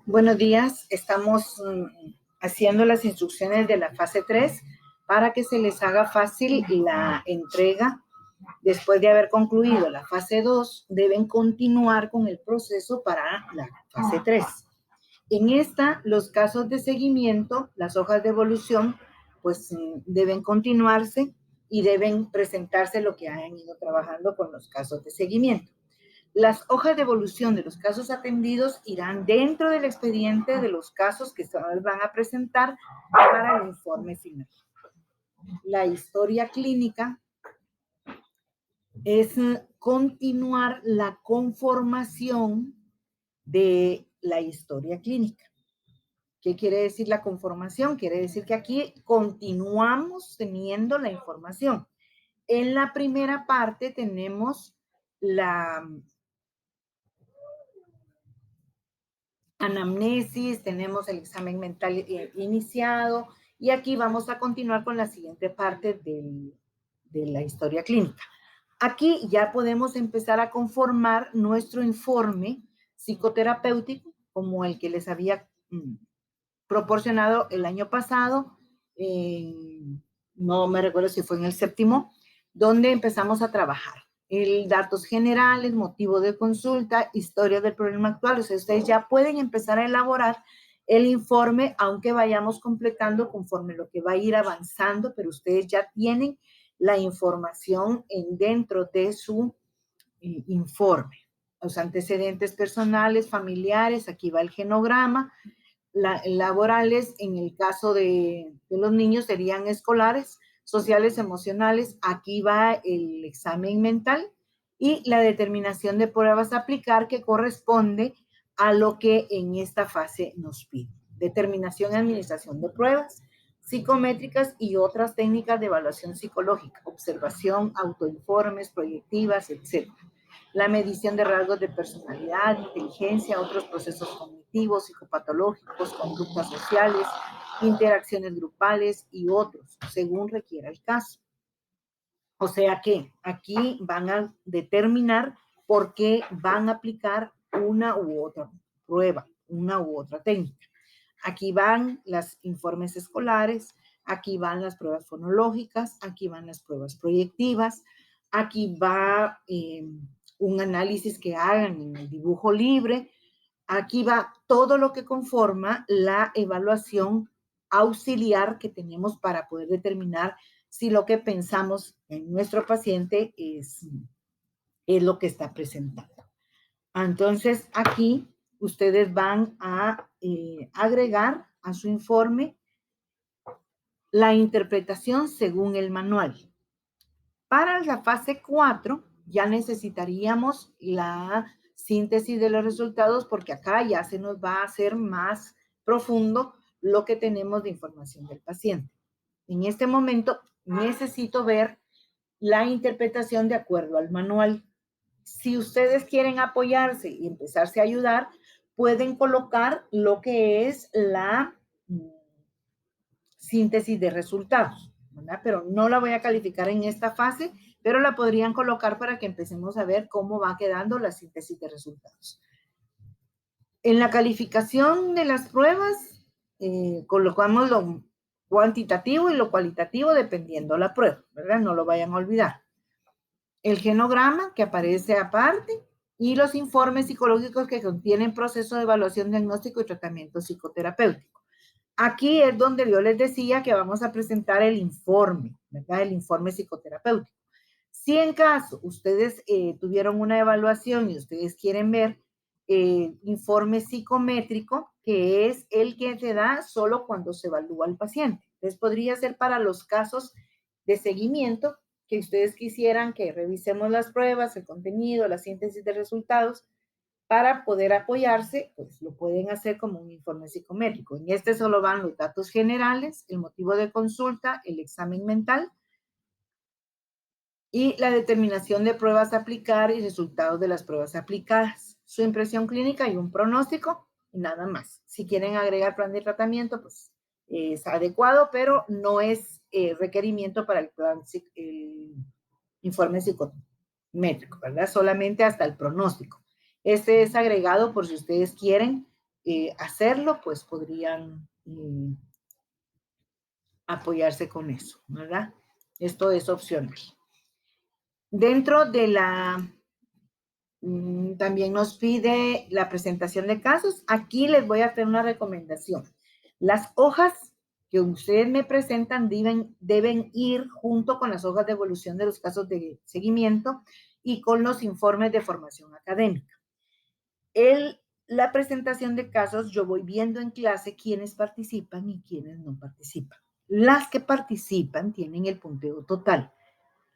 Buenos días, estamos haciendo las instrucciones de la fase 3 para que se les haga fácil la entrega. Después de haber concluido la fase 2, deben continuar con el proceso para la fase 3. En esta, los casos de seguimiento, las hojas de evolución, pues deben continuarse y deben presentarse lo que hayan ido trabajando con los casos de seguimiento. Las hojas de evolución de los casos atendidos irán dentro del expediente de los casos que se van a presentar para el informe final. La historia clínica es continuar la conformación de la historia clínica. ¿Qué quiere decir la conformación? Quiere decir que aquí continuamos teniendo la información. En la primera parte tenemos la anamnesis, tenemos el examen mental iniciado y aquí vamos a continuar con la siguiente parte de la historia clínica. Aquí ya podemos empezar a conformar nuestro informe psicoterapéutico como el que les había proporcionado el año pasado, no me recuerdo si fue en el séptimo, donde empezamos a trabajar. Datos generales, motivo de consulta, historia del problema actual. O sea, ustedes ya pueden empezar a elaborar el informe, aunque vayamos completando conforme lo que va a ir avanzando, pero ustedes ya tienen la información dentro de su informe. Los antecedentes personales, familiares, aquí va el genograma. Laborales, en el caso de los niños, serían escolares, sociales, emocionales. Aquí va el examen mental y la determinación de pruebas a aplicar que corresponde a lo que en esta fase nos pide. Determinación y administración de pruebas psicométricas y otras técnicas de evaluación psicológica, observación, autoinformes, proyectivas, etc. La medición de rasgos de personalidad, inteligencia, otros procesos cognitivos, psicopatológicos, conductas sociales, interacciones grupales y otros, según requiera el caso. O sea que aquí van a determinar por qué van a aplicar una u otra prueba, una u otra técnica. Aquí van los informes escolares, aquí van las pruebas fonológicas, aquí van las pruebas proyectivas, aquí va un análisis que hagan en el dibujo libre, aquí va todo lo que conforma la evaluación auxiliar que tenemos para poder determinar si lo que pensamos en nuestro paciente es lo que está presentando. Entonces, aquí ustedes van a agregar a su informe la interpretación según el manual. Para la fase 4, ya necesitaríamos la síntesis de los resultados porque acá ya se nos va a hacer más profundo lo que tenemos de información del paciente. En este momento necesito ver la interpretación de acuerdo al manual. Si ustedes quieren apoyarse y empezarse a ayudar, pueden colocar lo que es la síntesis de resultados, ¿verdad? Pero no la voy a calificar en esta fase, pero la podrían colocar para que empecemos a ver cómo va quedando la síntesis de resultados. En la calificación de las pruebas, colocamos lo cuantitativo y lo cualitativo dependiendo la prueba, ¿verdad? No lo vayan a olvidar. El genograma que aparece aparte y los informes psicológicos que contienen proceso de evaluación, diagnóstico y tratamiento psicoterapéutico. Aquí es donde yo les decía que vamos a presentar el informe, ¿verdad? El informe psicoterapéutico. Si en caso ustedes tuvieron una evaluación y ustedes quieren ver informe psicométrico, que es el que se da solo cuando se evalúa al paciente. Entonces podría ser para los casos de seguimiento que ustedes quisieran que revisemos las pruebas, el contenido, la síntesis de resultados, para poder apoyarse, pues lo pueden hacer como un informe psicométrico. En este solo van los datos generales, el motivo de consulta, el examen mental y la determinación de pruebas a aplicar y resultados de las pruebas aplicadas, su impresión clínica y un pronóstico y nada más. Si quieren agregar plan de tratamiento, pues es adecuado, pero no es requerimiento para el informe psicométrico, ¿verdad? Solamente hasta el pronóstico. Este es agregado por si ustedes quieren hacerlo, pues podrían apoyarse con eso, ¿verdad? Esto es opcional. Dentro de la, también nos pide la presentación de casos. Aquí les voy a hacer una recomendación. Las hojas que ustedes me presentan deben ir junto con las hojas de evolución de los casos de seguimiento y con los informes de formación académica. La presentación de casos, yo voy viendo en clase quiénes participan y quiénes no participan. Las que participan tienen el punteo total.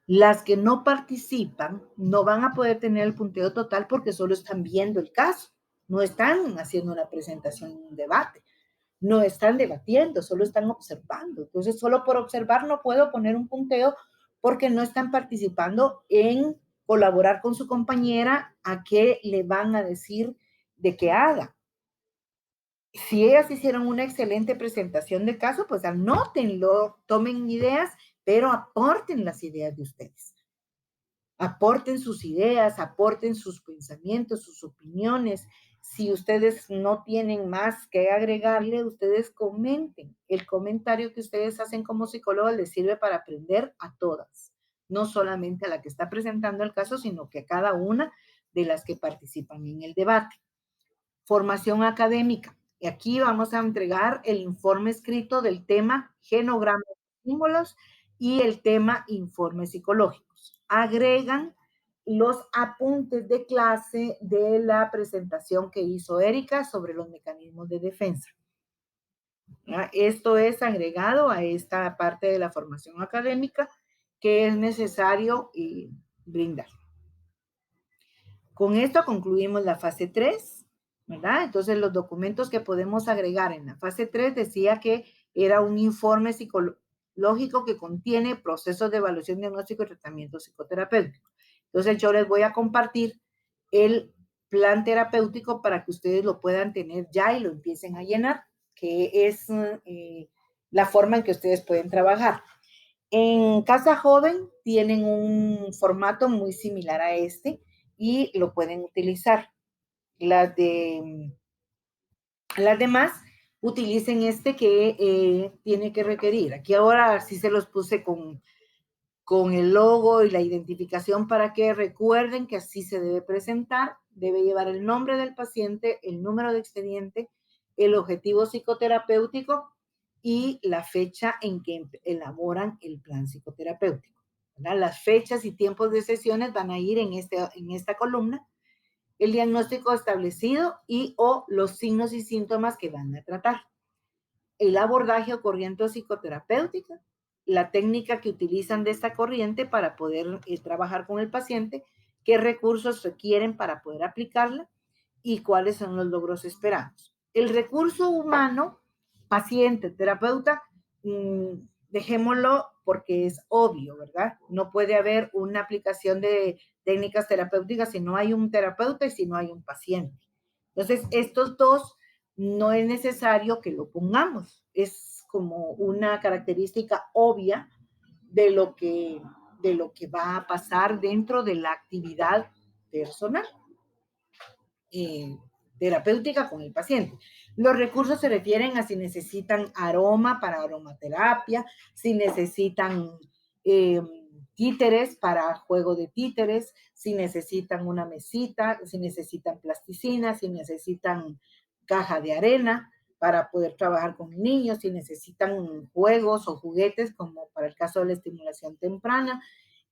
Las que no participan no van a poder tener el punteo total porque solo están viendo el caso, no están haciendo una presentación, un debate, no están debatiendo, solo están observando. Entonces, solo por observar no puedo poner un punteo porque no están participando en colaborar con su compañera a qué le van a decir de qué haga. Si ellas hicieron una excelente presentación de caso, pues anótenlo, tomen ideas, pero aporten las ideas de ustedes. Aporten sus ideas, aporten sus pensamientos, sus opiniones. Si ustedes no tienen más que agregarle, ustedes comenten. El comentario que ustedes hacen como psicólogos les sirve para aprender a todas, no solamente a la que está presentando el caso, sino que a cada una de las que participan en el debate. Formación académica. Y aquí vamos a entregar el informe escrito del tema genograma de símbolos y el tema informes psicológicos. Agregan los apuntes de clase de la presentación que hizo Erika sobre los mecanismos de defensa. Esto es agregado a esta parte de la formación académica que es necesario brindar. Con esto concluimos la fase 3, ¿verdad? Entonces, los documentos que podemos agregar en la fase 3 decía que era un informe psicológico que contiene procesos de evaluación, diagnóstico y tratamiento psicoterapéutico. Entonces, yo les voy a compartir el plan terapéutico para que ustedes lo puedan tener ya y lo empiecen a llenar, que es la forma en que ustedes pueden trabajar. En Casa Joven tienen un formato muy similar a este y lo pueden utilizar. Las demás utilicen este que tiene que requerir. Aquí ahora sí se los puse con el logo y la identificación para que recuerden que así se debe presentar. Debe llevar el nombre del paciente, el número de expediente, el objetivo psicoterapéutico y la fecha en que elaboran el plan psicoterapéutico, ¿verdad? Las fechas y tiempos de sesiones van a ir en esta columna, el diagnóstico establecido y o los signos y síntomas que van a tratar, el abordaje o corriente psicoterapéutica, la técnica que utilizan de esta corriente para poder trabajar con el paciente, qué recursos requieren para poder aplicarla y cuáles son los logros esperados. El recurso humano, paciente, terapeuta, dejémoslo porque es obvio, ¿verdad? No puede haber una aplicación de técnicas terapéuticas si no hay un terapeuta y si no hay un paciente. Entonces, estos dos no es necesario que lo pongamos. Es como una característica obvia de lo que va a pasar dentro de la actividad personal. Terapéutica con el paciente. Los recursos se refieren a si necesitan aroma para aromaterapia, si necesitan títeres para juego de títeres, si necesitan una mesita, si necesitan plasticina, si necesitan caja de arena para poder trabajar con niños, si necesitan juegos o juguetes, como para el caso de la estimulación temprana,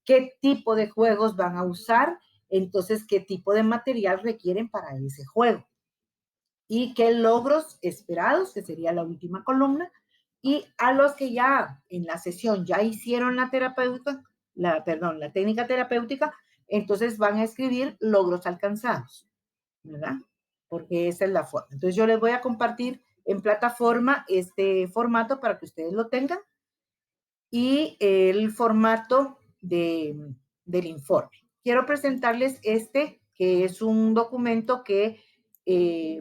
qué tipo de juegos van a usar, entonces qué tipo de material requieren para ese juego y qué logros esperados, que sería la última columna, y a los que ya en la sesión ya hicieron la técnica terapéutica, entonces van a escribir logros alcanzados, ¿verdad? Porque esa es la forma. Entonces yo les voy a compartir en plataforma este formato para que ustedes lo tengan y el formato del informe. Quiero presentarles este, que es un documento que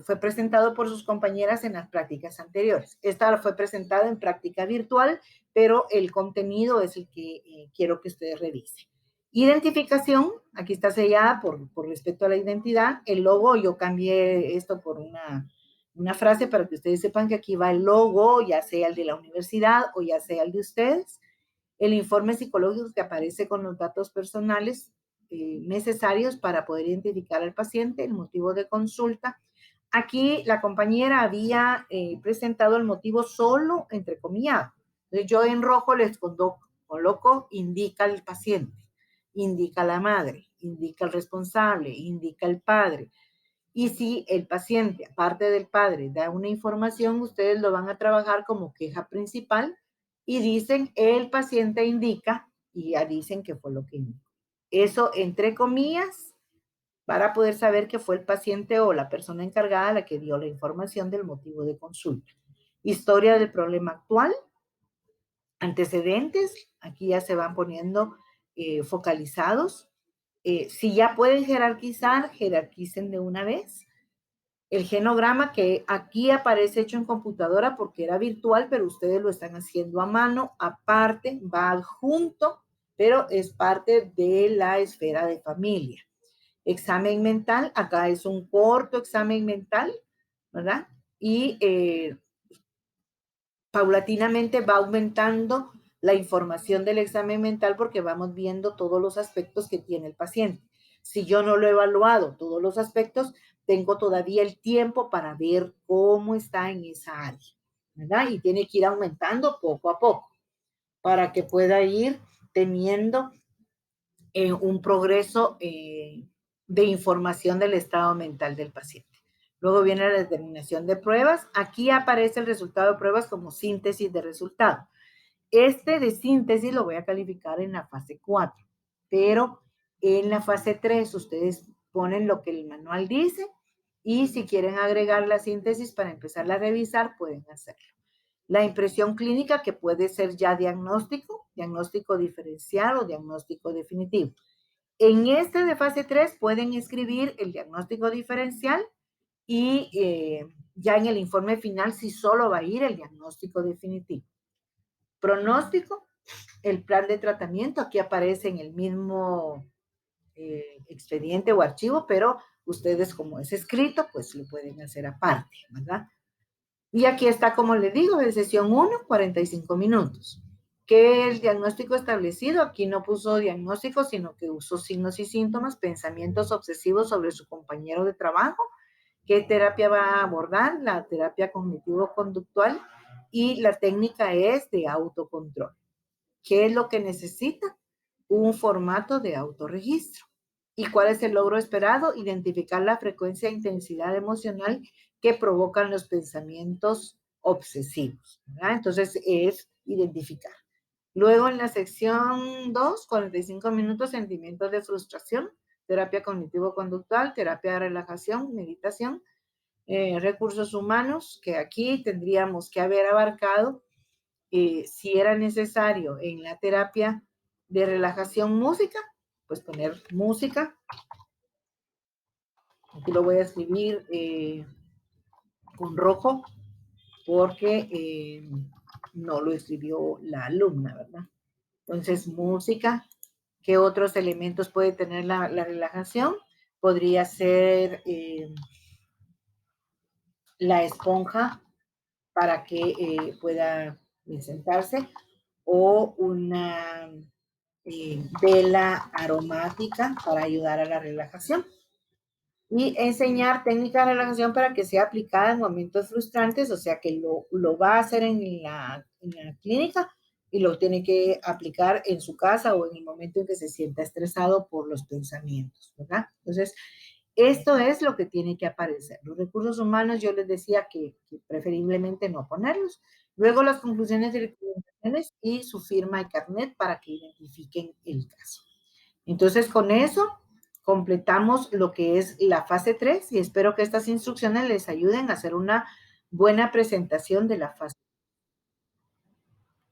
fue presentado por sus compañeras en las prácticas anteriores. Esta fue presentada en práctica virtual, pero el contenido es el que quiero que ustedes revisen. Identificación, aquí está sellada por respeto a la identidad. El logo, yo cambié esto por una una frase para que ustedes sepan que aquí va el logo, ya sea el de la universidad o ya sea el de ustedes, el informe psicológico que aparece con los datos personales necesarios para poder identificar al paciente, el motivo de consulta. Aquí la compañera había presentado el motivo solo, entre comillas. Entonces yo en rojo les coloco, indica el paciente, indica la madre, indica el responsable, indica el padre. Y si el paciente, aparte del padre, da una información, ustedes lo van a trabajar como queja principal y dicen, el paciente indica, y ya dicen que fue lo que indicó. Eso, entre comillas, para poder saber que fue el paciente o la persona encargada la que dio la información del motivo de consulta. Historia del problema actual, antecedentes, aquí ya se van poniendo focalizados. Si ya pueden jerarquizar, jerarquicen de una vez. El genograma que aquí aparece hecho en computadora porque era virtual, pero ustedes lo están haciendo a mano, aparte, va adjunto, pero es parte de la esfera de familia. Examen mental, acá es un corto examen mental, ¿verdad? Y paulatinamente va aumentando la información del examen mental porque vamos viendo todos los aspectos que tiene el paciente. Si yo no lo he evaluado todos los aspectos, tengo todavía el tiempo para ver cómo está en esa área, ¿verdad? Y tiene que ir aumentando poco a poco para que pueda ir teniendo un progreso de información del estado mental del paciente. Luego viene la determinación de pruebas. Aquí aparece el resultado de pruebas como síntesis de resultado. Este de síntesis lo voy a calificar en la fase 4, pero en la fase 3 ustedes ponen lo que el manual dice y si quieren agregar la síntesis para empezar a revisar, pueden hacerlo. La impresión clínica que puede ser ya diagnóstico, diagnóstico diferencial o diagnóstico definitivo. En este de fase 3 pueden escribir el diagnóstico diferencial y ya en el informe final si solo va a ir el diagnóstico definitivo. Pronóstico, el plan de tratamiento, aquí aparece en el mismo expediente o archivo, pero ustedes como es escrito, pues lo pueden hacer aparte, ¿verdad? Y aquí está, como les digo, de sesión 1, 45 minutos. ¿Qué el diagnóstico establecido? Aquí no puso diagnóstico, sino que usó signos y síntomas, pensamientos obsesivos sobre su compañero de trabajo. ¿Qué terapia va a abordar? La terapia cognitivo-conductual y la técnica es de autocontrol. ¿Qué es lo que necesita? Un formato de autorregistro. ¿Y cuál es el logro esperado? Identificar la frecuencia e intensidad emocional que provocan los pensamientos obsesivos, ¿verdad? Entonces es identificar. Luego en la sección 2, 45 minutos, sentimientos de frustración, terapia cognitivo-conductual, terapia de relajación, meditación, recursos humanos, que aquí tendríamos que haber abarcado si era necesario en la terapia de relajación música, pues poner música. Aquí lo voy a escribir con rojo porque no lo escribió la alumna, ¿verdad? Entonces, música. ¿Qué otros elementos puede tener la relajación? Podría ser la esponja para que pueda sentarse o una vela aromática para ayudar a la relajación. Y enseñar técnica de relajación para que sea aplicada en momentos frustrantes, o sea que lo va a hacer en la clínica y lo tiene que aplicar en su casa o en el momento en que se sienta estresado por los pensamientos, ¿verdad? Entonces, esto es lo que tiene que aparecer. Los recursos humanos, yo les decía que preferiblemente no ponerlos. Luego las conclusiones y recomendaciones y su firma y carnet para que identifiquen el caso. Entonces, con eso completamos lo que es la fase 3 y espero que estas instrucciones les ayuden a hacer una buena presentación de la fase